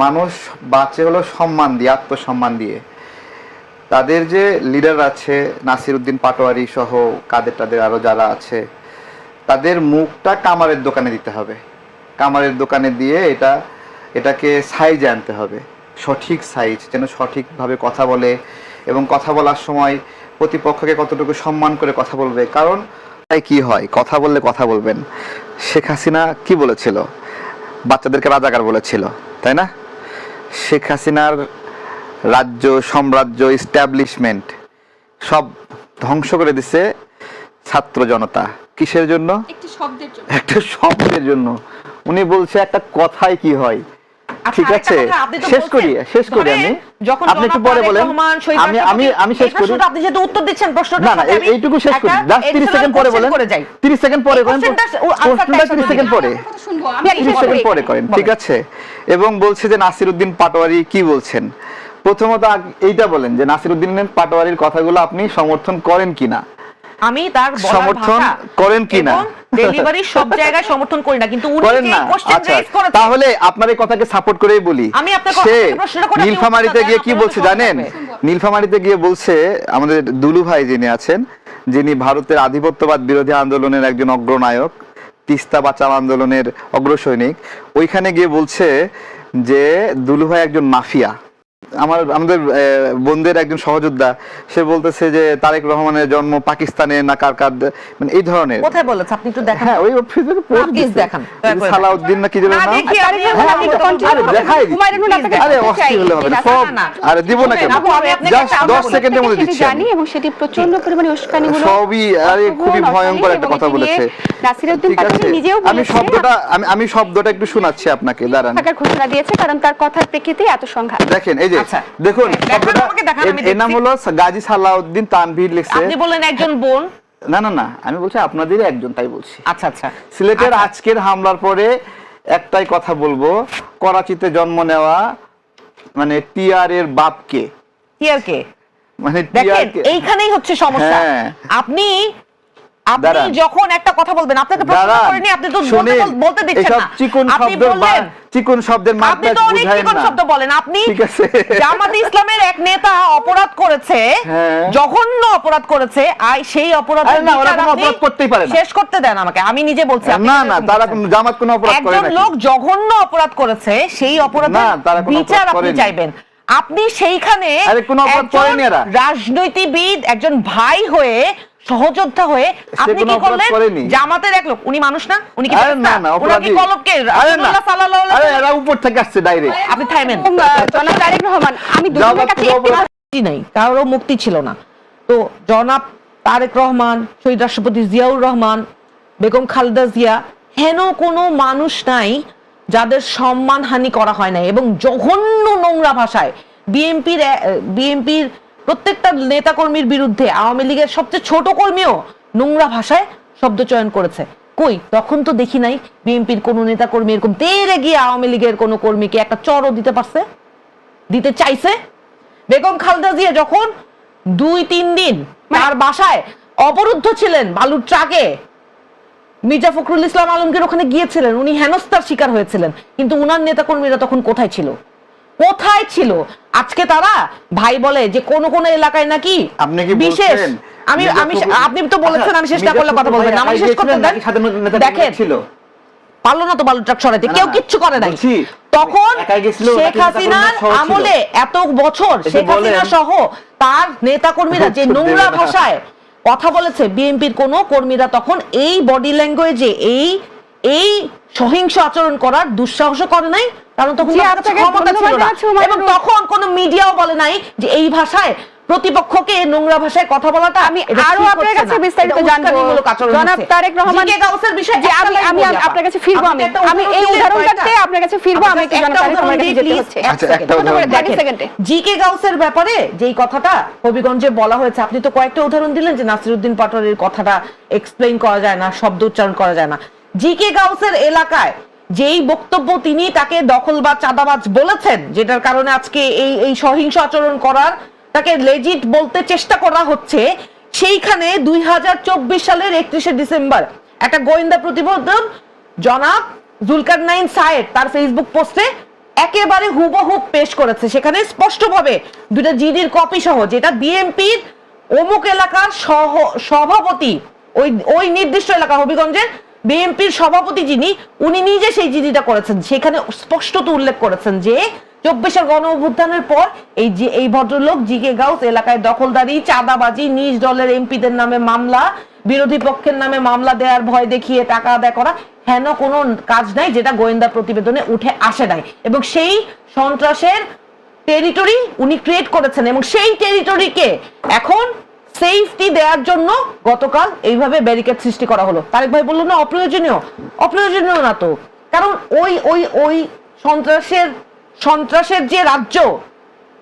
মানুষ বাঁচে হলো সম্মান দিয়ে, আত্মসম্মান দিয়ে। তাদের যে লিডার আছে নাসিরউদ্দিন পাটোয়ারি সহ কাদের টাদের আরো যারা আছে, তাদের মুখটা কামারের দোকানে দিতে হবে। কামারের দোকানে দিয়ে এটাকে সাইজে আনতে হবে, সঠিক সাইজ, যেন সঠিকভাবে কথা বলে এবং কথা বলার সময় প্রতিপক্ষকে কতটুকু সম্মান করে কথা বলবে। কারণ তাই কি হয়, কথা বললে কথা বলবেন। শেখ হাসিনা কি বলেছিল? বাচ্চাদেরকে রাজাকার বলেছিল, তাই না? শেখ হাসিনার রাজ্য, সাম্রাজ্য, এস্টাবলিশমেন্ট সব ধ্বংস করে দিছে ছাত্র জনতা। কিসের জন্য? একটা শব্দের জন্য। উনি বলছে একটা কথায় কি হয়। ঠিক আছে, শেষ করি আমি। আপনি একটু পরে বলেন, আমি শেষ করি। আপনি যেহেতু উত্তর দিচ্ছেন প্রশ্নটা, না এইটুকু শেষ করি, জাস্ট 30 সেকেন্ড পরে বলেন। 30 সেকেন্ড পরে করেন, প্রশ্নটা 30 সেকেন্ড পরে, 30 সেকেন্ড পরে করেন, ঠিক আছে? এবং বলছে যে নাসিরউদ্দিন পাটোয়ারি কি বলছেন। প্রথমত এইটা বলেন যে নাসিরউদ্দিন পাটোয়ারির কথাগুলো আপনি সমর্থন করেন কিনা। আমি তার সমর্থন করেন কিনা? ডেলিভারি সব জায়গায় সমর্থন করি না, কিন্তু উনি যে কোশ্চেন রেজ করেছেন, তাহলে আপনার এই কথাকে সাপোর্ট করেই বলি। আমি আপনাকে প্রশ্নটা করে নীলফামারীতে গিয়ে কি বলছে জানেন? নীলফামারীতে গিয়ে বলছে আমাদের দুলু ভাই যিনি আছেন, যিনি ভারতের আধিপত্যবাদ বিরোধী আন্দোলনের একজন অগ্রনায়ক, তিস্তা বাঁচাও আন্দোলনের অগ্রসৈনিক, ওইখানে গিয়ে বলছে যে দুলু ভাই একজন মাফিয়া। আমাদের বন্ধুদের একজন সহযোদ্ধা, সে বলতেছে যে তারেক রহমানের জন্ম পাকিস্তানে না কার, মানে এই ধরনের। কোথায় বলেছে আপনি একটু দেখান? হ্যাঁ, ওই ফেসবুকে পোস্ট দেখান, সালাউদ্দিন না কি যেন নাম। আরে অস্থির হলে হবে না সব। আরে দিব না কেন, জাস্ট 10 সেকেন্ডের মধ্যে দিচ্ছি জানি, এবং সেটি প্রচন্ড পরিমাণে উস্কানিমূলক, সবই আরে খুবই ভয়ঙ্কর একটা কথা বলেছে। নাসিরউদ্দিন পাটোয়ারি নিজেও আমি শব্দটা একটু শোনাচ্ছি আপনাকে, দাঁড়ান। থাকার ঘোষণা দিয়েছে, কারণ তার কথার প্রেক্ষিতে এত সংঘাত। দেখেন এই যে, দেখুন এর নাম হলো গাজী সালাউদ্দিন তানভীর লিখছে। আপনি বললেন একজন বোন। না আমি বলছি আপনাদেরই একজন, তাই বলছি। আচ্ছা। সিলেটের আজকের হামলার পরে একটাই কথা বলবো, করাচিতে জন্ম নেওয়া মানে টিআর এর বাপকে, টিআর কে মানে দেখেন, এইখানেই হচ্ছে সমস্যা। আপনি যখন একটা কথা বলবেন, আপনাকে প্রশ্ন করেনি, আপনি তো বলতে দিচ্ছেন না। আপনি বললেন চিকন শব্দের মাত্রা বুঝায় না। শব্দ বলেন আপনি। জামাতে ইসলামের এক নেতা অপরাধ করেছে, জঘন্য অপরাধ করেছে, সেই অপরাধের অপরাধ করতেই পারে না। শেষ করতে দেন আমাকে, আমি নিজে বলছি। না তারা জামাত কোনো অপরাধ করে না। একজন লোক জঘন্য অপরাধ করেছে, সেই অপরাধের বিচার আপনি চাইবেন। আপনি সেইখানে রাজনৈতিকবিদ, একজন ভাই হয়ে, সহযোদ্ধা হয়ে আপনি কি করলেন? জামাতের এক লোক, উনি মানুষ না? উনি কি কলবকে রাসূলুল্লাহ সাল্লাল্লাহু আলাইহি ওয়াসাল্লাম এরা উপর থেকে আসছে ডাইরেক্ট। আপনি থামেন। জনাব তারেক রহমান, আমি দুজনের কাছে মুক্তি নাই, কারো মুক্তি ছিল না। তো জনাব তারেক রহমান, শহীদ রাষ্ট্রপতি জিয়াউর রহমান, বেগম খালেদা জিয়া, হেন কোনো মানুষ নাই যাদের সম্মানহানি করা হয় নাই। এবং জঘন্য নোংরা ভাষায় বিএনপির প্রত্যেকটা নেতাকর্মীর বিরুদ্ধে, আওয়ামী লীগের সবচেয়ে ছোট কর্মীও নোংরা ভাষায় শব্দ চয়ন করেছে। কই, তখন তো দেখি নাই বিএনপির কোন নেতাকর্মী এরকম তেরে গিয়ে আওয়ামী লীগের কোন কর্মীকে একটা চরও দিতে পারছে, দিতে চাইছে। বেগম খালেদা জিয়া যখন 2-3 দিন তার বাসায় অবরুদ্ধ ছিলেন বালুর ট্রাকে, মির্জা ফখরুল ইসলাম আলমগীর ওখানে গিয়েছিলেন, উনি হেনস্থার শিকার হয়েছিলেন, কিন্তু উনার নেতাকর্মীরা তখন কোথায় ছিল? আজকে তারা ভাই বলে যে কোন কোন এলাকায় নাকি বিশেষ, আপনি তো বলেছেন আমি শেষ না করলে কথা বলবেন না, আমি শেষ করতে দেন। দেখেন, পারলো না তো বালু ট্রাক সরাইতে, কেউ কিচ্ছু করে নাই। তখন শেখ হাসিনার আমলে এত বছর শেখ হাসিনা সহ তার নেতাকর্মীরা যে নোংরা ভাষায় কথা বলেছে, বিএনপির কোন কর্মীরা তখন এই বডি ল্যাঙ্গুয়েজে এই সহিংস আচরণ করার দুঃসাহস করে নাই, কারণ তখন ক্ষমতা ছিল না। এবং তখন কোন মিডিয়াও বলে নাই যে এই ভাষায় প্রতিপক্ষকে নোংরা ভাষায় কথা বলাটা। আমি আরো আপনার কাছে বিস্তারিত জানবো জনাব তারেক রহমান, জিকে গাউসের বিষয়ে যে আমি আপনার কাছে ফিরবো, আমি এই উদাহরণটাতে আপনার কাছে ফিরবো। আমি একটু জনাব তারেক রহমানের কাছে যেতে হচ্ছে। আচ্ছা, একটা উদাহরণ দেখেন, জিকে গাউসের ব্যাপারে যেই কথাটা হবিগঞ্জে বলা হয়েছে, আপনি তো কয়েকটা উদাহরণ দিলেন যে নাসিরউদ্দিন পাটোয়ারির কথাটা এক্সপ্লেইন করা যায় না, শব্দ উচ্চারণ করা যায় না। জিকে গাউসের এলাকায় যেই বক্তব্য তিনি তাকে দখলবাজ, চাঁদাবাজ বলেছেন, যেটার কারণে আজকে এই সহিংস আচরণ করার তাকে লেজিট বলতে চেষ্টা করা হচ্ছে, সেইখানে 2024 সালের 31শে ডিসেম্বর একটা গোয়েন্দা প্রতিবেদন জনাব জুলকারনাইন সায়েদ তার ফেসবুক পোস্টে একেবারে হুবহু পেশ করেছে, সেখানে স্পষ্টভাবে দুটো জিডির কপি সহ, যেটা বিএনপির অমুক এলাকার সভাপতি, ওই নির্দিষ্ট এলাকা হবিগঞ্জের বিএনপির সভাপতি যিনি, উনি নিজে সেই জিডিটা করেছেন। সেখানে স্পষ্টত উল্লেখ করেছেন যে 24-এর গণ অভ্যুত্থানের পর এই ভদ্রলোক জিকে গাউস এলাকায় দখলদারি, চাঁদাবাজি, নিজ দলের এমপিদের নামে মামলা, বিরোধী পক্ষের নামে মামলা দেওয়ার ভয় দেখিয়ে টাকা আদায় করা, হেন কোনো কাজ নাই যেটা গোয়েন্দা প্রতিবেদনে উঠে আসে নাই। এবং সেই সন্ত্রাসের টেরিটরি উনি ক্রিয়েট করেছেন, এবং সেই টেরিটরিকে এখন সেফটি দেওয়ার জন্য গতকাল এইভাবে ব্যারিকেড সৃষ্টি করা হলো। তারেক ভাই বললো না অপ্রয়োজনীয় না তো, কারণ ওই সন্ত্রাসের যে রাজ্য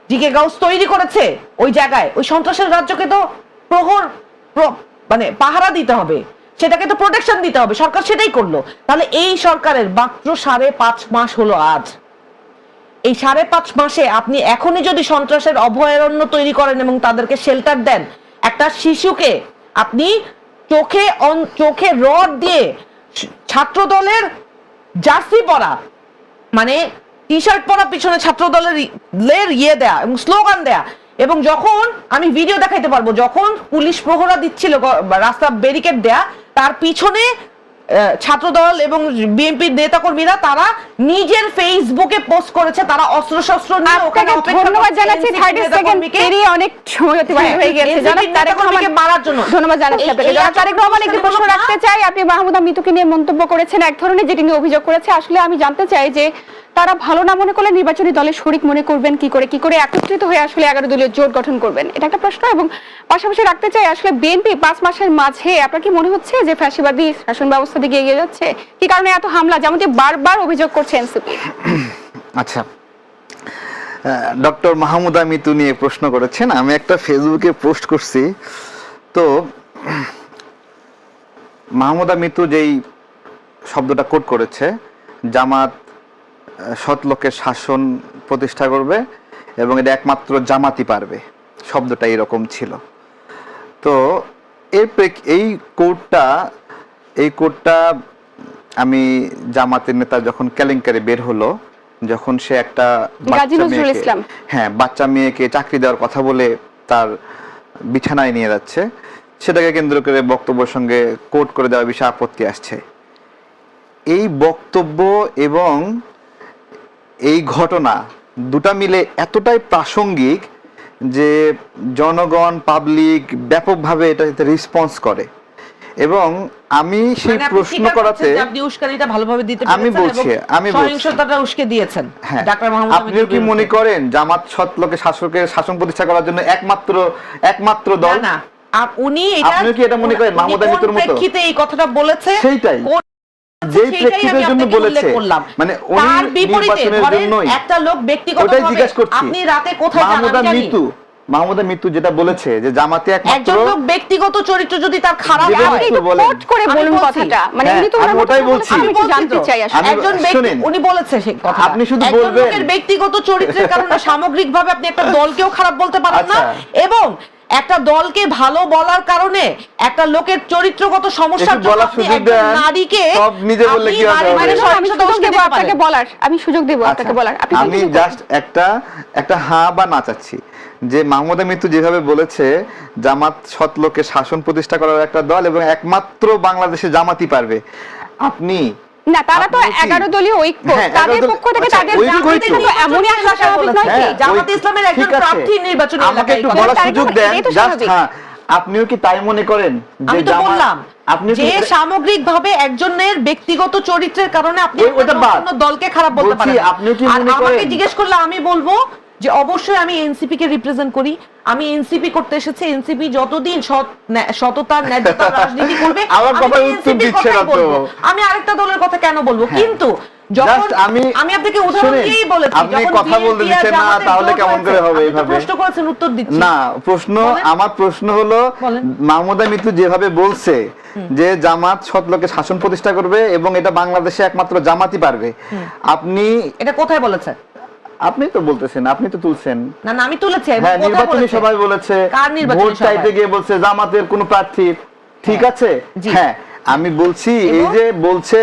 জিকে গাউস তৈরি করেছে ওই জায়গায়, ওই সন্ত্রাসের রাজ্যকে তো মানে পাহারা দিতে হবে, সেটাকে তো প্রোটেকশন দিতে হবে। সরকার সেটাই করলো। তাহলে এই সরকারের মাত্র 5.5 মাস হলো আজ। এই 5.5 মাসে আপনি এখনই যদি সন্ত্রাসের অভয়ারণ্য তৈরি করেন এবং তাদেরকে শেল্টার দেন, একটা শিশুকে আপনি চোখে রড দিয়ে ছাত্র দলের জার্সি পরা, মানে টি শার্ট পরা, পিছনে ছাত্র দলের ইয়ে দেয়া এবং স্লোগান দেয়া, এবং যখন আমি ভিডিও দেখাইতে পারবো, যখন পুলিশ প্রহরা দিচ্ছিল রাস্তা ব্যারিকেড দেয়া, তার পিছনে ছাত্রদল এবং বিএনপির নেতাকর্মীরা তারা নিজের ফেসবুকে পোস্ট করেছে তারা অস্ত্র শস্ত্র নিয়ে ওখানে অপেক্ষা করছে। ধন্যবাদ জানাচ্ছি, 30 সেকেন্ড পেরিয়ে অনেক সময় অতিবাহিত হয়ে গেছে জনাব তারেক রহমানকে মারার জন্য। ধন্যবাদ জানাচ্ছি আপনাকে। জনাব তারেক রহমান, একটি প্রশ্ন রাখতে চাই। আপনি মাহমুদা মিতুকে নিয়ে মন্তব্য করেছেন এক ধরনের, যেটি নিয়ে অভিযোগ করেছে। আসলে আমি জানতে চাই যে তারা ভালো না মনে করলে নির্বাচনী দলের শরিক মনে করবেন কি করে একত্রিত হয়ে আসলে 11 দলীয় জোট গঠন করবেন, এটা একটা প্রশ্ন। এবং পাশাপাশি রাখতে চাই, আসলে বিএনপি 5 মাসের মাঝে আপনার কি মনে হচ্ছে যে ফ্যাসিবাদী শাসন ব্যবস্থা দিকে এগিয়ে যাচ্ছে? কি কারণে এত হামলা, যেমনটি বারবার অভিযোগ করছে এনসিপি? আচ্ছা, ডক্টর মাহমুদা মিতু নিয়ে প্রশ্ন করেছেন। আমি একটা ফেসবুকে পোস্ট করছি, তো মাহমুদা মিতু যেই শব্দটা কোট করেছে, জামাত সৎ লোকের শাসন প্রতিষ্ঠা করবে এবং এটা একমাত্র জামাতই পারবে, শব্দটা এরকম ছিল। তো এই কোডটা আমি জামাতের নেতা যখন কেলেঙ্কারি বের হলো, যখন সে একটা বাচ্চা মেয়েকে চাকরি দেওয়ার কথা বলে তার বিছানায় নিয়ে যাচ্ছে, সেটাকে কেন্দ্র করে বক্তব্যের সঙ্গে কোট করে দেওয়ার বিষয়ে আপত্তি আসছে। এই বক্তব্য এবং এই ঘটনা দুটা মিলে এতটাই প্রাসঙ্গিক যে জনগণ, পাবলিক ব্যাপকভাবে এটাতে রেসপন্স করে। এবং আমি সেই প্রশ্ন করাতে আপনি উস্কানিটা ভালোভাবে দিতে আমি বলছি সহিংসতাটা উস্কে দিয়েছেন। ডাক্তার মাহমুদ, আপনি কি মনে করেন জামাত সৎ লোকের শাসন প্রতিষ্ঠা করার জন্য একমাত্র দল? না, উনি আপনি কি এটা মনে করেন মাহমুদা মিতুর মতো এই কথাটা বলেছে? সেইটাই যেই প্রেক্ষিতের জন্য বলেছে, মানে তার বিপরীতে একটা লোক ব্যক্তিগতভাবে আপনি রাতে কোথায় যান? মাহমুদা মিতু যেটা বলেছে যে জামাতে একজন লোক ব্যক্তিগত চরিত্র যদি তার খারাপ হয়, কোট করে বলুন কথাটা, মানে উনি তো ওটাই বলছি। আমি জানতে চাই আসলে একজন ব্যক্তি উনি বলেছে সেই কথা, আপনি শুধু বলবেন। একজন লোকের ব্যক্তিগত চরিত্রের কারণে সামগ্রিকভাবে আপনি একটা দলকেও খারাপ বলতে পারেন না, এবং একটা দলকে ভালো বলার কারণে একটা লোকের চরিত্রগত সমস্যার জন্য আপনি একজন নারীকে সব নিজে বললে কি হবে? আমি সুযোগ দেব আপনাকে বলার। আমি জাস্ট একটা হ্যাঁ বা না চাচ্ছি যে মাহমুদা মিতু যেভাবে বলেছে জামাত সৎ লোকের শাসন প্রতিষ্ঠা করার একটা দল এবং একমাত্র বাংলাদেশে জামাতই পারবে। আপনি না, তারা তো 11 দলীয় ঐক্য, তাদের পক্ষ থেকে তাদের এমনই আশা নয় কি জামাত ইসলামের একজন প্রার্থী নির্বাচনী এলাকায়, আমাকে একটু বলার সুযোগ দেন জাস্ট। হ্যাঁ, আপনিও কি তাই মনে করেন? আমি তো বললাম যে সামগ্রিকভাবে একজনের ব্যক্তিগত চরিত্রের কারণে আপনি অন্য দলকে খারাপ বলতে পারেন। আর আমাকে জিজ্ঞেস করলে আমি বলবো যে অবশ্যই আমি এনসিপি কে রিপ্রেজেন্ট করি, আমি এনসিপি করতে এসেছি। এনসিপি যতদিন সততার ন্যায্যতার রাজনীতি করবে আমি আরেকটা দলের কথা কেন বলবো? কিন্তু যখন আমি আপনাকে উদাহরণ দিয়েই বলেছি, আপনি কথা বলতে দিচ্ছেন না, তাহলে কেমন করে হবে? এইভাবে প্রশ্ন করেছেন, উত্তর দিচ্ছি না। আমার প্রশ্ন হলো মাহমুদা মিতু যেভাবে বলছে যে জামাত সৎ লোকের শাসন প্রতিষ্ঠা করবে এবং এটা বাংলাদেশে একমাত্র জামাতই পারবে, আপনি এটা কোথায় বলেছেন? আপনি তো বলতেছেন, আপনি তো তুলছেন। না, আমি তুলেছি। হ্যাঁ, নির্বাচনী সভায় বলেছে, ভোট চাইতে গিয়ে বলছে জামাতের কোনো প্রার্থী। ঠিক আছে, হ্যাঁ, আমি বলছি এই যে বলছে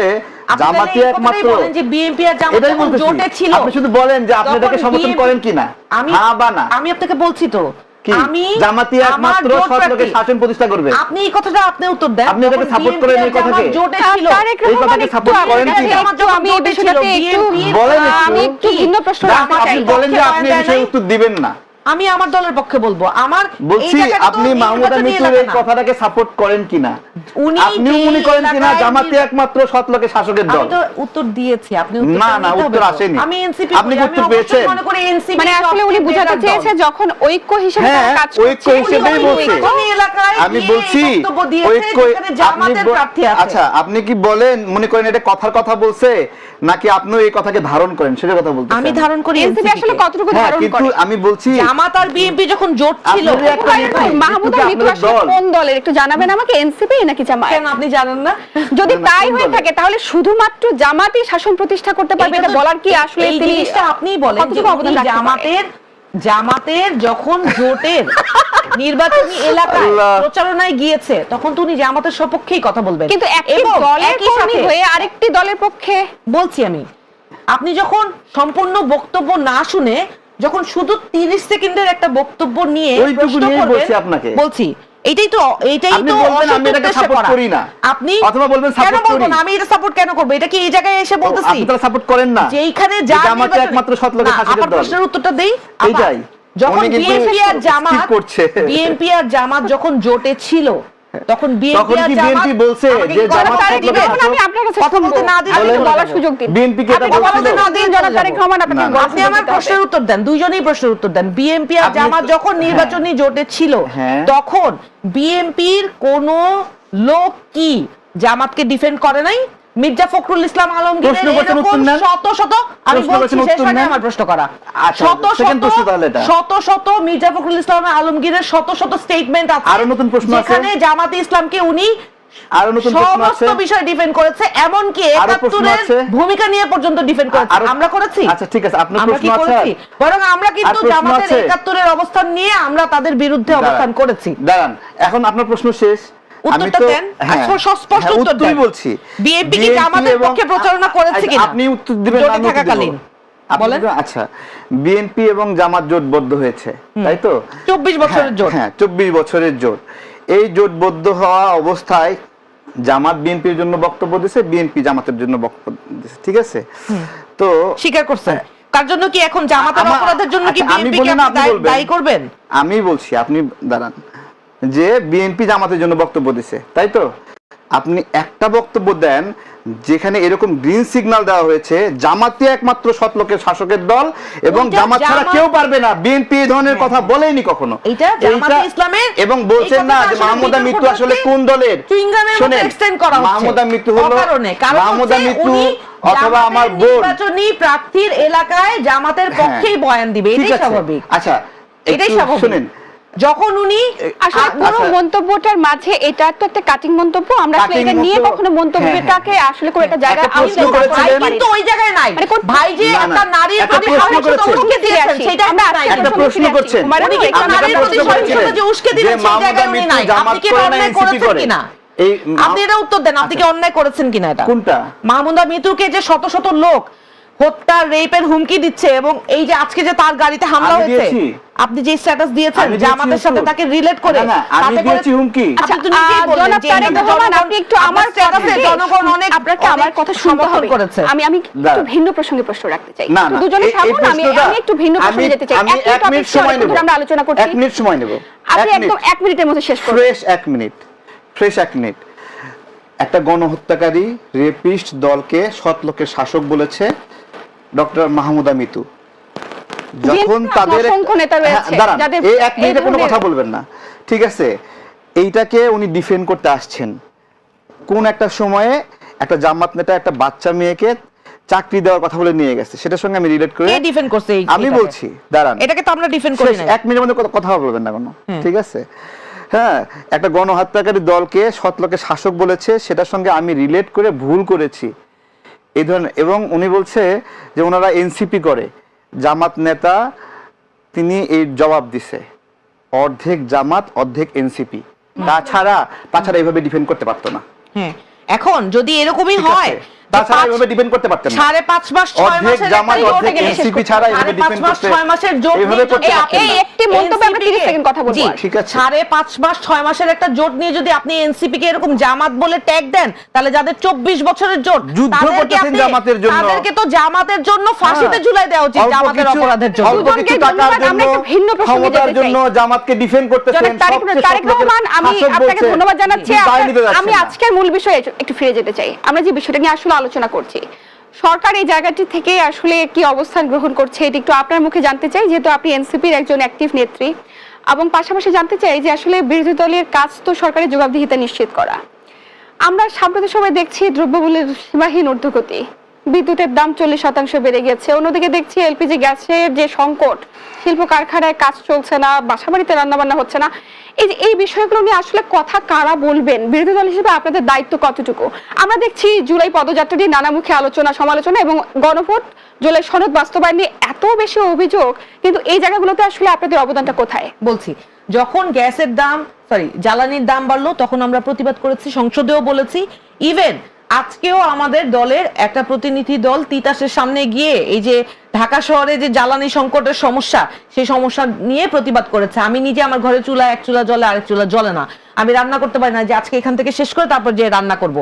জামাতি একমাত্র যে বিএনপি আর জামাত এটাই যখন বলতেছি। জোটে ছিল, আপনি শুধু বলেন যে আপনি এটাকে তখন সমর্থন BNP করেন কিনা, হ্যাঁ বা না। আমি আপনাকে বলছি তো কি আমি জামাতি একমাত্র আমার জোট সৎ লোকের প্রার্থী। শাসন প্রতিষ্ঠা করবে। আপনি এই কথাটা আপনি উত্তর দেন। আপনি এটাকে যখন সাপোর্ট BNP করেন আর এই কথাকে? জামাত জোটে ছিল, তারেক এই রহমান কথাকে একটু সাপোর্ট করেন কি? আমি এই বিষয়টাতে একটু বলেন আমি একটু ভিন্ন প্রশ্ন রাখতে চাই। আপনি বলেন যে আপনি এই বিষয়ে উত্তর দিবেন না। আমি আমার দলের পক্ষে বলবো। আমার বলছি আপনি মাহমুদা মিতুর এই কথাটাকে সাপোর্ট করেন কিনা, আপনি মনে করেন কিনা জামাতি একমাত্র সৎ লোকের শাসকের দল? আমি তো উত্তর দিয়েছি, আপনি না না উত্তর আসেনি। আমি এনসিপি আপনি কি উত্তর পেয়েছেন? মনে করি এনসিপি মানে আসলে উনি বুঝাতে চেয়েছে যখন ঐক্য হিসেবে তারা হ্যাঁ কাজ ঐক্য করছে হিসেবেই বলছে। আমি বলছি ঐক্য আপনি আচ্ছা আপনি কি বলেন মনে করেন এটা কথার কথা বলছে নাকি আপনি এই কথাকে ধারণ করেন সেটা কথা বলতেছেন? আমি ধারণ করি এনসিপি আসলে কতটুকু ধারণ করে? কিন্তু আমি বলছি জামাত আর বিএনপি যখন জোট ছিল, মাহমুদা মিতু আসলে কোন দলের একটু জানাবেন আমাকে, এনসিপি নাকি জামাত? কেন আপনি জানেন না? যদি তাই হয়ে থাকে তাহলে শুধুমাত্র জামাতই শাসন প্রতিষ্ঠা করতে পারবে এটা বলার কি আসলে এই তিনি জিনিসটা আপনিই বলেন যে কতটুকু অবদান উনি রাখতে পারে? জামাতের যখন জোটের নির্বাচনী এলাকায় আল্লাহ। প্রচারণায় গিয়েছে তখন তো উনি জামাতের সপক্ষেই কথা বলবেন। কিন্তু একই এবং দলের একই কর্মী সাথে হয়ে আরেকটি দলের পক্ষে বলছি আমি, আপনি যখন সম্পূর্ণ বক্তব্য না শুনে যখন শুধু 30 সেকেন্ডের একটা বক্তব্য নিয়ে ওইটুকু প্রশ্ন নিয়েই করবেন, বলছি আপনাকে। বলছি এইটাই আপনি তো বলবেন আমি এটাকে অসৎ সাপোর্ট উদ্দেশ্যে করি না, করা। আপনি অথবা বলবেন কেন সাপোর্ট বলবো করি না? আমি এটা সাপোর্ট কেন করব? এটা কি এই জায়গায় এসে বলতেছি? আপনি তাহলে সাপোর্ট করেন না যেইখানে জামাতে একমাত্র সৎ লোকের শাসকের আপনার দল। প্রশ্নের উত্তরটা দেই। এইটাই যখন উনি কিন্তু বিএনপি আর skip জামাত করছে। বিএনপি আর জামাত যখন জোটে ছিল তখন তখন বিএনপি আর কি জামাত বিএনপি বলছে আমাকে যে কি কথা জামাত বলতে সৎ লোকের দিবেন? শাসক? আমি আপনার কাছে কথা বলতে না দিলে আমি চলে বলার যাবো। সুযোগ দিন। বিএনপি কি এটা আপনি কথা বলছিল? বলতে না দিন জনাব তারেক রহমান আপনাকে না, না। বলার আপনি সুযোগ আমার দিতে হবে। প্রশ্নের উত্তর দেন, দুইজনেই প্রশ্নের উত্তর দেন। বিএনপি আর আপনি জামাত তো- যখন নির্বাচনী জোটে ছিল হ্যাঁ। তখন বিএনপির কোন লোক কি জামাতকে ডিফেন্ড করে নাই? মির্জা ফখরুল ইসলাম আলমগীরের প্রশ্ন করছেন, এরকম উত্তর নেন। শত শত, আমি প্রশ্ন বলছি করছেন, শেষ উত্তর হয়নি নেন। আমার প্রশ্ন করা, আচ্ছা, শত second প্রশ্ন তাহলে এটা। শত মির্জা ফখরুল ইসলাম আলমগীরের শত শত স্টেটমেন্ট আছে আরো নতুন প্রশ্ন আছে? যেখানে জামাতে ইসলামকে উনি আরো নতুন প্রশ্ন সমস্ত আছে? বিষয় ডিফেন্ড করেছে, এমনকি আরো প্রশ্ন ৭১-এর আছে? ভূমিকা নিয়ে পর্যন্ত ডিফেন্ড করেছে। আরো- আমরা করেছি? আচ্ছা ঠিক আছে, আপনার আমরা প্রশ্ন কি আছে? করেছি? বরং আমরা কিন্তু আর প্রশ্ন জামাতের আছে? ৭১-এর অবস্থান নিয়ে আমরা তাদের বিরুদ্ধে অবস্থান করেছি। দাঁড়ান, এখন আপনার প্রশ্ন শেষ। আমি উত্তরটা তো দেন, হ্যাঁ, স্পষ্ট হ্যাঁ, উত্তর উত্তরই দেন। বলছি। বিএনপি কি BNP জামাতের এবং- পক্ষে প্রচারণা করেছে আচ্ছা, কিনা? আপনি উত্তর দিবেন জোটে না, আমি উত্তর দেব। থাকাকালীন। আপনি বলেন। তো- আচ্ছা, বিএনপি এবং জামাত জোটবদ্ধ হয়েছে, তাই তো? 24 বছরের জোট। হ্যাঁ 24 বছরের জোট। এই জোটবদ্ধ হওয়া অবস্থায় জামাত বিএনপির জন্য বক্তব্য দিয়েছে, বিএনপি জামাতের জন্য বক্তব্য দিয়েছে, ঠিক আছে? তো স্বীকার করছেন। তার জন্য কি এখন জামাতের আমার- অপরাধের জন্য কি আচ্ছা, আমি বিএনপি বলি কে না, আপনি আপনি বলবেন। দায়ী করবেন? আমি বলছি, আপনি দাঁড়ান, যে বিএনপি জামাতের জন্য বক্তব্য দিছে, তাই তো? আপনি একটা বক্তব্য দেন যেখানে এরকম গ্রিন সিগন্যাল দেওয়া হয়েছে জামাতি একমাত্র সৎ লোকের শাসকের দল এবং ওইটা জামাত ছাড়া জামাত- কেউ পারবে না, বিএনপি এই ধরনের কথা বলেইনি কখনো। এইটা জামাতে ইসলামের এবং বলছেন এই না কথাটা যে আসলে মাহমুদা বিতর্ক মিতু আসলে করতে কোন দলের? চুইংগামের মতো শোনেন, extend করা হচ্ছে। মাহমুদা মিতু হলো অকারণে। কারণ মাহমুদা হচ্ছে মিতু উনি অথবা জামাতের আমার বোন। নির্বাচনী প্রার্থীর এলাকায় জামাতের পক্ষেই বয়ান দিবে, ঠিক এটাই আছে। স্বাভাবিক। আচ্ছা, এটাই একটু স্বাভাবিক। শুনেন, যখন উনি আসলে পুরো আচ্ছা। মন্তব্যটার মাঝে এটা তো একটা কাটিং মন্তব্য, আমরা আসলে Cutting এটা নিয়ে মন্তব্য- কখনো মন্তব্যটাকে আসলে করে একটা জায়গা একটা প্রশ্ন আলোচনা করেছিলেন। করতে ভাই পারি কিন্তু ওই জায়গায় নাই। মানে কোন- ভাই যে না, না, একটা নারীর একটা প্রতি প্রশ্ন সহিংসতা করেছেন। উস্কে দিয়েছেন, সেটা আমরা নাই। একটা প্রশ্ন করছেন। উনি কি একটা নারীর প্রতি সহিংসতা যে উস্কে দিলেন, সেই জায়গায় উনি নাই। আপনি কি এটা অন্যায় করেছেন কিনা? এই আপনি এটা উত্তর দেন, আপনি কি অন্যায় করেছেন কিনা এটা? কোনটা? মাহমুদা মিতুকে যে শত শত লোক হত্যা, রেপের হুমকি দিচ্ছে এবং এই যে আজকে যে তার গাড়িতে হামলা আমি হয়েছে, দিয়েছি। আপনি যে স্ট্যাটাস দিয়েছেন আমি দিয়েছি জামাতের সাথে উত্তর। তাকে রিলেট করে, না, না, আমি তাতে করে- দিয়েছি হুমকি। আচ্ছা, আপনি নিজেই বললেন জনাব যে তারেক এখানে রহমান, জনগণ- আপনি একটু আমার আপনার স্ট্যাটাসে কথাতে- জনগণ অনেক আপনাকে আমার কথা শুনতে সমর্থন হবে। করেছে। আমি একটু দাঁড়ান। ভিন্ন প্রসঙ্গে প্রশ্ন রাখতে চাই। না, একটু না, দুজনে এই থাকুন, আমি প্রশ্নটা- একটু ভিন্ন প্রসঙ্গে যেতে চাই। আমি একই এক মিনিট টপিককে সময় অনেকক্ষণ নেব, ধরে আমরা আলোচনা করছি। 1 মিনিট সময় নেব, আপনি একদম 1 মিনিটের মধ্যে শেষ করুন। Fresh 1 minute, fresh 1 minute. একটা গণহত্যাকারী রেপিস্ট দলকে সৎ লোকের শাসক বলেছে ডক্টর মাহমুদা মিতু। যখন বিএনপির তাদের অসংখ্য নেতা রয়েছে, হ্যাঁ, দাঁড়ান, যাদের এই 1 মিনিটে কোনো ধরনের- কথা বলবেন না, ঠিক আছে? এইটাকে উনি ডিফেন্ড করতে আসছেন। কোন একটা সময়ে একটা জামাত নেতা একটা বাচ্চা মেয়েকে চাকরি দেওয়ার কথা বলে নিয়ে গেছে, সেটার সঙ্গে আমি রিলেট করে কে ডিফেন্ড করছে আমি বলছি, দাঁড়ান, এটাকে তো আমরা ডিফেন্ড করি না। 1 মিনিটের মধ্যে কথা বলবেন না কোনো, ঠিক আছে? হ্যাঁ, একটা গণহত্যাকারী দলকে সৎ লোকের শাসক বলেছে, সেটার সঙ্গে আমি রিলেট করে ভুল করেছি এই ধরনের। এবং উনি বলছে যে ওনারা এনসিপি করে, জামাত নেতা তিনি এই জবাব দিছে অর্ধেক জামাত অর্ধেক এনসিপি, তাছাড়া এইভাবে ডিফেন্ড করতে পারতো না। হ্যাঁ, এখন যদি এরকমই ঠিক হয় আছে। তাছাড়া এভাবে ডিপেন্ড করতে পারতেন না। 5.5 মাস 6 মাসের জামাত অর্ধেক এনসিপি ছাড়া এভাবে ডিপেন্ড 5.5 মাস করতে 6 মাসের জোট এভাবে করতে পারতেন এই না। একটি মন্তব্যে আমরা 30 সেকেন্ড কথা বলবো। ঠিক আছে। 5.5 মাস 6 মাসের একটা জোট নিয়ে যদি আপনি এনসিপি কে এরকম জামাত বলে ট্যাগ দেন, তাহলে যাদের 24 বছরের জোট যুদ্ধ করতেছেন জামাতের জন্য, তাদেরকে তো জামাতের জন্য ফাঁসিতে ঝুলাই দেওয়া উচিত, জামাতের অপরাধের জন্য। অল্প কিছু টাকার জন্য, আমরা একটা ভিন্ন প্রসঙ্গে ক্ষমতার যেতে জন্য জামাতকে ডিফেন্ড করতেছেন। তারেক রহমান, আমি আপনাকে ধন্যবাদ জানাচ্ছি। আমি আজকের মূল বিষয়ে একটু ফিরে যেতে চাই। আমরা যে বিষয়টা নিয়ে আসলে আলোচনা করছি, সরকার এই জায়গাটি থেকে আসলে কি অবস্থান গ্রহণ করছে, এটি একটু আপনার মুখে জানতে চাই, যেহেতু আপনি এনসিপির একজন অ্যাক্টিভ নেত্রী। এবং পাশাপাশি জানতে চাই যে আসলে বিরোধী দলের কাজ তো সরকারের জবাবদিহিতা নিশ্চিত করা। আমরা সাম্প্রতিক সময় দেখছি দ্রব্যমূল্যের সীমাহীন ঊর্ধ্বগতি, বিদ্যুতের দাম 40% বেড়ে গেছে। অন্যদিকে দেখছি এলপিজি গ্যাসের যে সংকট, শিল্প কারখানায় কাজ চলছে না, বাসাবাড়িতে রান্না বান্না হচ্ছে না। এই বিষয়গুলো নিয়ে আসলে কথা কারা বলবেন? বিরোধী দল হিসেবে আপনাদের দায়িত্ব কতটুকু? আমরা দেখছি জুলাই পদযাত্রা নিয়ে নানামুখী আলোচনা সমালোচনা এবং গণভোট, জুলাই সনদ বাস্তবায়ন নিয়ে এত বেশি অভিযোগ, কিন্তু এই জায়গাগুলোতে আসলে আপনাদের অবদানটা কোথায়? বলছি, যখন গ্যাসের দাম জ্বালানির দাম বাড়লো তখন আমরা প্রতিবাদ করেছি, সংসদেও বলেছি। ইভেন আজকেও আমাদের দলের একটা প্রতিনিধি দল তিতাসের সামনে গিয়ে এই যে ঢাকা শহরে যে জ্বালানি সংকটের সমস্যা, সেই সমস্যা নিয়ে প্রতিবাদ করেছে। আমি নিজে, আমার ঘরে চুলা, এক চুলা জ্বলে, আরেক চুলা জ্বলে না। আমি রান্না করতে পারি না যে আজকে এখান থেকে শেষ করে তারপর যে রান্না করব।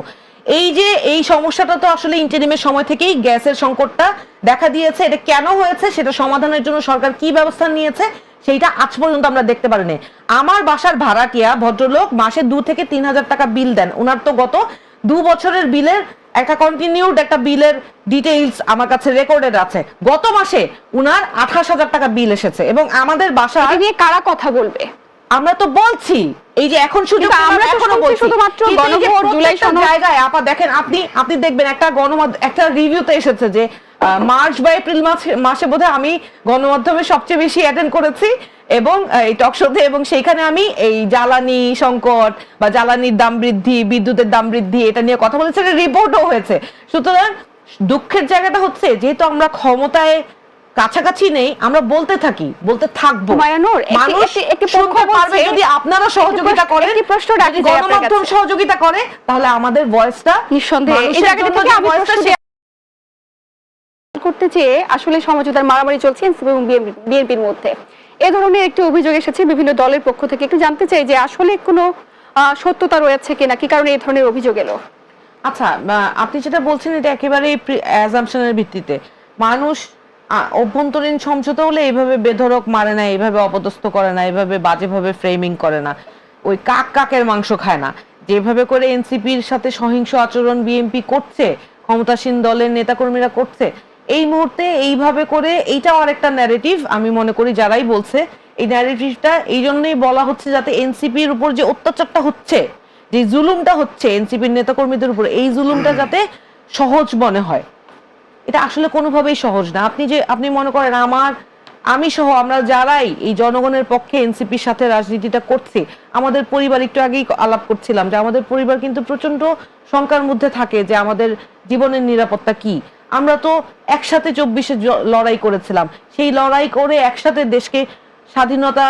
এই সমস্যাটা তো আসলে ইন্টারিমের সময় থেকেই গ্যাসের সংকটটা দেখা দিয়েছে। এটা কেন হয়েছে, সেটা সমাধানের জন্য সরকার কি ব্যবস্থা নিয়েছে, সেইটা আজ পর্যন্ত আমরা দেখতে পারিনি। আমার বাসার ভাড়াটিয়া ভদ্রলোক মাসে 2 থেকে 3 হাজার টাকা বিল দেন। ওনার তো গত 2 বছরের বিলের একটা কন্টিনিউড একটা বিলের ডিটেইলস আমার কাছে রেকর্ডেড আছে। গত মাসে উনার 28,000 টাকা বিল এসেছে। এবং আমাদের বাসা নিয়ে কারা কথা বলবে? আমরা তো বলছি, এই যে এখন সুযোগ আমরা এখনো বলছি শুধুমাত্র গণভোট, জুলাই সনদ জায়গায় আপা দেখেন, আপনি দেখবেন একটা রিভিউতে এসেছে যে মার্চ বা এপ্রিল মাসে বোধহয় আমি গণমাধ্যমে সবচেয়ে বেশি অ্যাটেন্ড করেছি এবং এই টক শোতে, এবং সেইখানে আমি এই জ্বালানি সংকট বা জ্বালানির দাম বৃদ্ধি, বিদ্যুতের দাম বৃদ্ধি, এটা নিয়ে কথা বলেছে, রিপোর্টও হয়েছে। সুতরাং দুঃখের জায়গাটা হচ্ছে, যেহেতু আমরা ক্ষমতায় কাছাকাছি নেই, আমরা বলতে থাকি, বলতে থাকবো। মানুষ শুনতে পারবে যদি আপনারা সহযোগিতা করেন, গণমাধ্যম সহযোগিতা করে, তাহলে আমাদের ভয়েসটা নিঃসন্দেহে এই জায়গাটা থেকে আমি করতে চেয়ে আসলে সমঝোতার মারামারি চলছে এনসিপি এবং বিএনপির মধ্যে। এ ধরনের একটি অভিযোগ এসেছে বিভিন্ন দলের পক্ষ থেকে। একটু জানতে চাই যে আসলে কোনো সত্যতা রয়েছে কিনা, কি কারণে এই ধরনের অভিযোগ এলো? আচ্ছা, আপনি যেটা বলছেন এটা একেবারেই অ্যাজাম্পশনের ভিত্তিতে। মানুষ অভ্যন্তরীণ সমঝোতা হলে এইভাবে বেধড়ক মারে না, এইভাবে অপদস্থ করে না, এইভাবে বাজেভাবে ফ্রেমিং করে না, ওই কাকের মাংস খায় না। যেভাবে করে এনসিপির সাথে সহিংস আচরণ বিএনপি করছে, ক্ষমতাসীন দলের নেতাকর্মীরা করছে, এই মুহূর্তে এইভাবে করে, এইটাও আরেকটা ন্যারেটিভ আমি মনে করি যারাই বলছে, এই ন্যারেটিভটা এই জন্যই বলা হচ্ছে যাতে এনসিপির উপর যে অত্যাচারটা হচ্ছে, যে জুলুমটা হচ্ছে এনসিপির নেতাকর্মীদের উপর, এই জুলুমটা যাতে সহজ মনে হয়। এটা আসলে কোনোভাবেই সহজ না। আপনি মনে করেন আমি সহ আমরা যারাই এই জনগণের পক্ষে এনসিপির সাথে রাজনীতিটা করছি, আমাদের পরিবার, একটু আগেই আলাপ করছিলাম যে আমাদের পরিবার কিন্তু প্রচন্ড শঙ্কার মধ্যে থাকে যে আমাদের জীবনের নিরাপত্তা কি। আমরা তো একসাথে 24-এ লড়াই করেছিলাম, সেই লড়াই করে একসাথে দেশকে স্বাধীনতা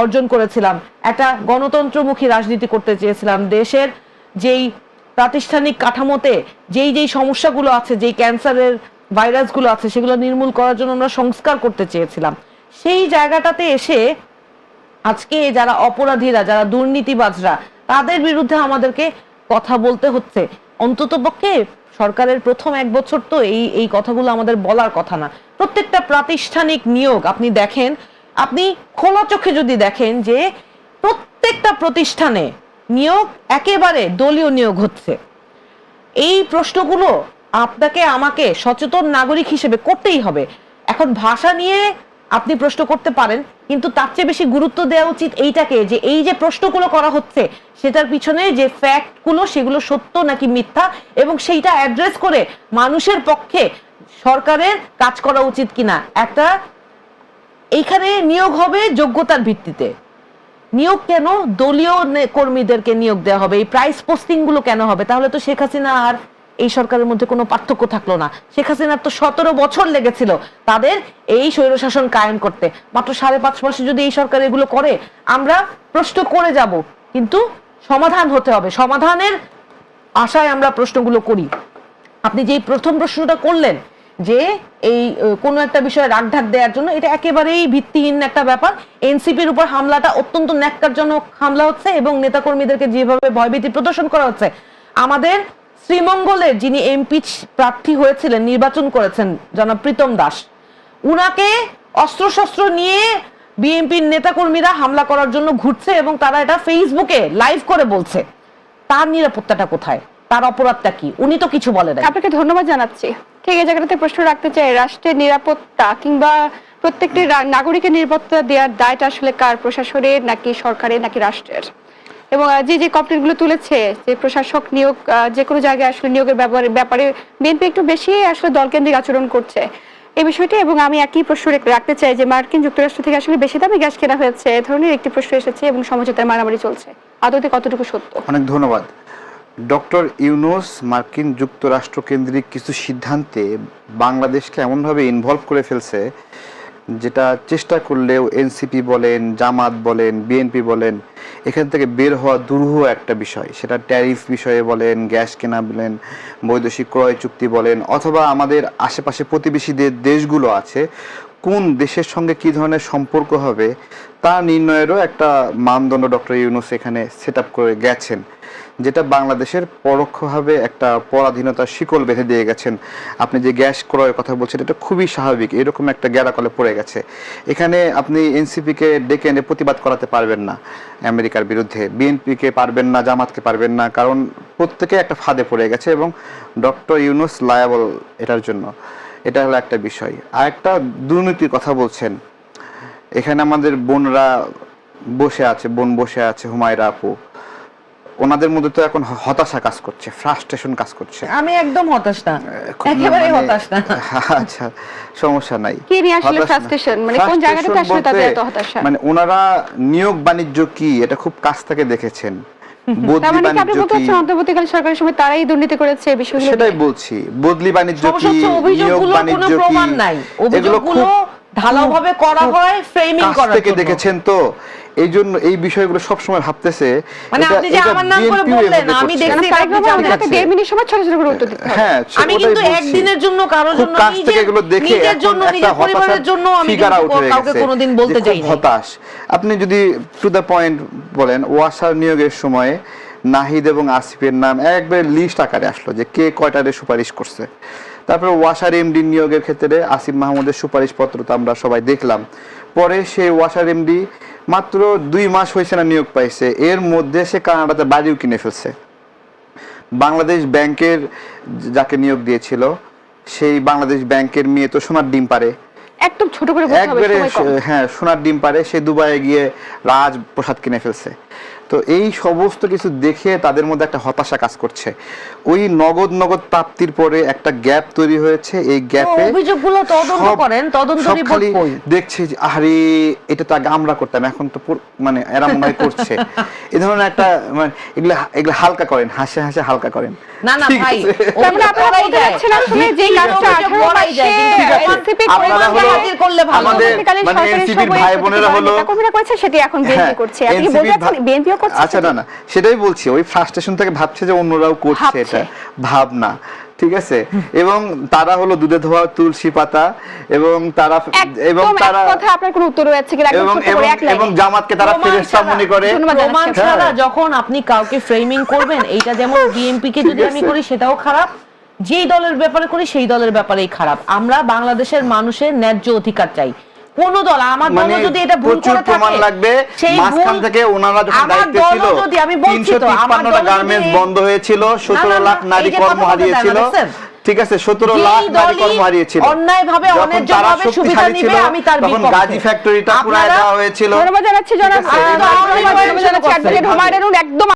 অর্জন করেছিলাম, একটা গণতন্ত্রমুখী রাজনীতি করতে চেয়েছিলাম। দেশের যেই প্রাতিষ্ঠানিক কাঠামোতে যেই সমস্যাগুলো আছে, যেই ক্যান্সারের ভাইরাসগুলো আছে, সেগুলো নির্মূল করার জন্য আমরা সংস্কার করতে চেয়েছিলাম। সেই জায়গাটাতে এসে আজকে যারা অপরাধীরা, যারা দুর্নীতিবাজরা, তাদের বিরুদ্ধে আমাদেরকে কথা বলতে হচ্ছে। অন্ততপক্ষে সরকারের প্রথম 1 বছর তো এই কথাগুলো আমাদের বলার কথা না। প্রত্যেকটা প্রাতিষ্ঠানিক নিয়োগ আপনি দেখেন, আপনি খোলা চোখে যদি দেখেন যে প্রত্যেকটা প্রতিষ্ঠানে নিয়োগ একেবারে দলীয় নিয়োগ হচ্ছে। এই প্রশ্নগুলো আপনাকে আমাকে সচেতন নাগরিক হিসেবে করতেই হবে। এখন ভাষা নিয়ে আপনি প্রশ্ন করতে পারেন, কিন্তু তার চেয়ে বেশি গুরুত্ব দেওয়া উচিত এইটাকে, যে এই যে প্রশ্নগুলো করা হচ্ছে সেটার পিছনে যে ফ্যাক্টগুলো, সেগুলো সত্য নাকি মিথ্যা, এবং সেইটা অ্যাড্রেস করে মানুষের পক্ষে সরকারের কাজ করা উচিত কিনা। একটা এইখানে নিয়োগ হবে যোগ্যতার ভিত্তিতে। নিয়োগ কেন দলীয় কর্মীদেরকে নিয়োগ দেওয়া হবে? এই প্রাইস পোস্টিং গুলো কেন হবে? তাহলে তো শেখ হাসিনা আর এই সরকারের মধ্যে কোনো পার্থক্য থাকলো না। শেখ হাসিনার তো 17 বছর লেগেছিল তাদের এই স্বৈরশাসন কায়েম করতে। মাত্র 5.5 মাসে যদি এই সরকার এগুলো করে, আমরা প্রশ্ন করে যাব, কিন্তু সমাধান হতে হবে। সমাধানের আশায় আমরা প্রশ্নগুলো করি। আপনি যে প্রথম প্রশ্নটা করলেন যে এই কোনো একটা বিষয়ে রাগঢাক দেওয়ার জন্য, এটা একেবারেই ভিত্তিহীন একটা ব্যাপার। এনসিপির উপর হামলাটা অত্যন্ত ন্যাক্কারজনক হামলা হচ্ছে এবং নেতাকর্মীদেরকে যেভাবে ভয়ভীতি প্রদর্শন করা হচ্ছে। আমাদের শ্রীমঙ্গলের যিনি এমপি প্রার্থী হয়েছিলেন, নির্বাচন করেছেন, জনাব প্রীতম দাস, উনাকে অস্ত্রশস্ত্র নিয়ে বিএনপির নেতাকর্মীরা হামলা করার জন্য ঘুরছে এবং তারা এটা ফেসবুকে লাইভ করে বলছে। তার নিরাপত্তাটা কোথায়? তার অপরাধটা কি? উনি তো কিছু বলে নাই। আপনাকে ধন্যবাদ জানাচ্ছি। ঠিক এই জায়গাটাতে প্রশ্ন রাখতে চাই, রাষ্ট্রের নিরাপত্তা কিংবা প্রত্যেকটি নাগরিকের নিরাপত্তা দেওয়ার দায়টা আসলে কার? প্রশাসনের নাকি সরকারের নাকি রাষ্ট্রের? এবং যে কমপ্লেন্টগুলো তুলেছে যে প্রশাসক নিয়োগ যে কোনো জায়গায় আসলে নিয়োগের ব্যাপারে বিএনপি একটু বেশি আসলে দলকেন্দ্রিক আচরণ করছে এই বিষয়টি। এবং আমি একই প্রশ্ন রাখতে চাই যে মার্কিন যুক্তরাষ্ট্র থেকে আসলে বেশি দামে গ্যাস কেনা হয়েছে, এ ধরনের একটি প্রশ্ন এসেছে এবং সমঝোতার মারামারি চলছে, আদতে কতটুকু সত্য? অনেক ধন্যবাদ। ডক্টর ইউনূস মার্কিন যুক্তরাষ্ট্র কেন্দ্রিক কিছু সিদ্ধান্তে বাংলাদেশকে এমনভাবে ইনভলভ করে ফেলছে, যেটা চেষ্টা করলেও এনসিপি বলেন, জামাত বলেন, বিএনপি বলেন, এখান থেকে বের হওয়া দুরূহ একটা বিষয়। সেটা ট্যারিফ বিষয়ে বলেন, গ্যাস কেনা বলেন, বৈদেশিক ক্রয় চুক্তি বলেন, অথবা আমাদের আশেপাশে প্রতিবেশী দেশগুলো আছে, কোন দেশের সঙ্গে কি ধরনের সম্পর্ক হবে তা নির্ণয়েরও একটা মানদণ্ড ডক্টর ইউনূস এখানে সেট আপ করে গেছেন, যেটা বাংলাদেশের পরোক্ষভাবে একটা পরাধীনতার শিকল বেঁধে দিয়ে গেছেন। আপনি যে গ্যাস ক্রয়ের কথা বলছেন, এটা খুবই স্বাভাবিক, এরকম একটা গ্যারাকলে পড়ে গেছে। এখানে আপনি এনসিপিকে ডেকে এনে প্রতিবাদ করাতে পারবেন না আমেরিকার বিরুদ্ধে, বিএনপিকে পারবেন না, জামাতকে পারবেন না, কারণ প্রত্যেকে একটা ফাঁদে পড়ে গেছে এবং ডক্টর ইউনূস লায়াবল এটার জন্য। এটা হলো একটা বিষয়। আর একটা দুর্নীতির কথা বলছেন, এখানে আমাদের বোনরা বসে আছে, বোন বসে আছে, হুমায়রা আপু, ওনাদের মধ্যে তো এখন হতাশা কাজ করছে, ফ্রাস্ট্রেশন কাজ করছে। আমি একদম হতাশ না, একেবারে হতাশ না। আচ্ছা, সমস্যা নাই। কি নিয়ে আসলে ফ্রাস্ট্রেশন, মানে কোন জায়গাটাতে আসলে তাদের এত হতাশা? মানে ওনারা নিয়োগ বাণিজ্য কি এটা খুব কাছ থেকে দেখেছেন। তার মানে কি আপনি বলতে চাচ্ছেন অন্তর্বর্তীকালীন সরকারের সময় তারাই দুর্নীতি করেছে বিষয়গুলো? সেটাই বলছি, বদলি বাণিজ্য কি, নিয়োগ বাণিজ্য কি, প্রমাণ নাই, অভিযোগগুলো ঢালাওভাবে করা হয় ফ্রেমিং করার জন্য। দেখেছেন তো, এই জন্য এই বিষয়গুলো সব সময় ভাবতেছে, মানে আপনি যে আমার নাম করে বললেন, আমি দেখছি আপনি আপনাকে 1.5 মিনিট সময় ছোট ছোট করে উত্তর দিতে হবে। হ্যাঁ, আমি কিন্তু একদিনের জন্য কারোর জন্য, নিজের জন্য, নিজের পরিবারের জন্য আমি কাউকে কোনোদিন বলতে চাই না। হতাশ। আপনি যদি টু দ্য পয়েন্ট বলেন, ওয়াসার নিয়োগের সময় নাহিদ এবং আসিফের নাম একবারে লিস্ট আকারে আসলো যে কে কয়টারে সুপারিশ করছে। তারপরে ওয়াসার এমডি নিয়োগের ক্ষেত্রে আসিফ মাহমুদের সুপারিশ পত্র তো আমরা সবাই দেখলাম। পরে সে ওয়াসার এমডি মাত্র 2 মাস হয়েছে না নিয়োগ পাইছে, এর মধ্যে সে কানাডাতে বাড়িও কিনে ফেলছে। বাংলাদেশ ব্যাংকের যাকে নিয়োগ দিয়েছিল, সেই বাংলাদেশ ব্যাংকের মেয়ে তো সোনার ডিম পারে, একদম ছোট করে বলতে হবে, সময় কম। হ্যাঁ, সোনার ডিম পারে, সে দুবাইয়ে গিয়ে রাজপ্রসাদ কিনে ফেলছে। তো এই সমস্ত কিছু দেখে তাদের মধ্যে একটা হতাশা কাজ করছে। ওই নগদ প্রাপ্তির পরে একটা গ্যাপ তৈরি হয়েছে, এই গ্যাপে অভিযোগগুলো তদন্ত করেন, তদন্ত রিপোর্ট কই? দেখছি যে আরে এটা তো আগে আমরা করতাম, এখন তো মানে এরা মনে হয় করছে। এই ধরনের একটা মানে এগুলা হালকা করেন, হাসে হাসে হালকা করেন। না না ভাই, তাহলে আপনারা বলতে যাচ্ছেন আসলে যে কাজটা 18 মাসে এনসিপি করলে ভালো, আমাদের মানে এনসিপির ভাই বোনেরা হলো কমিরা করেছে, সেটি এখন বিএনপি করছে। আপনি কি বলতে চাচ্ছেন বিএনপিও করছে? আচ্ছা, না সেটাই বলছি, ওই ফ্রাস্ট্রেশন থেকে ভাবছে যে অন্যরাও করছে, এটা ভাবনা, ঠিক আছে। এবং তারা হলো দুধে ধোয়া তুলসী পাতা, এবং তারা কথা আপনার কোনো উত্তর আছে কি? এবং জামাতকে তারা ফেরেশতা মনে করে। প্রমাণ ছাড়া যখন আপনি কাউকে ফ্রেমিং করবেন, এইটা যেমন বিএনপি কে যদি আমি করি সেটাও খারাপ, যেই দলের ব্যাপারে করি সেই দলের ব্যাপারেই খারাপ। আমরা বাংলাদেশের মানুষের ন্যায্য অধিকার চাই। কোন দল, আমার দল যদি এটা ভুল করে থাকে, প্রমাণ লাগবে। মাঝখান থেকে ওনারা যখন দায়িত্বে ছিল, 353টা গার্মেন্টস বন্ধ হয়েছিল, 17 লাখ নারী কর্ম হারিয়েছিল, ঠিক আছে, 17 লাখ নারী কর্ম হারিয়েছিল, অন্যায়ভাবে অন্যায্যভাবে সুবিধা নিবে, আমি তার বিপক্ষে। তখন গাজী ফ্যাক্টরিটা পুরো দেওয়া হয়েছিল। ধন্যবাদ জানাচ্ছি জনাব, ধন্যবাদ জানাচ্ছি অ্যাডভোকেট হুমায়রা নুর, একদম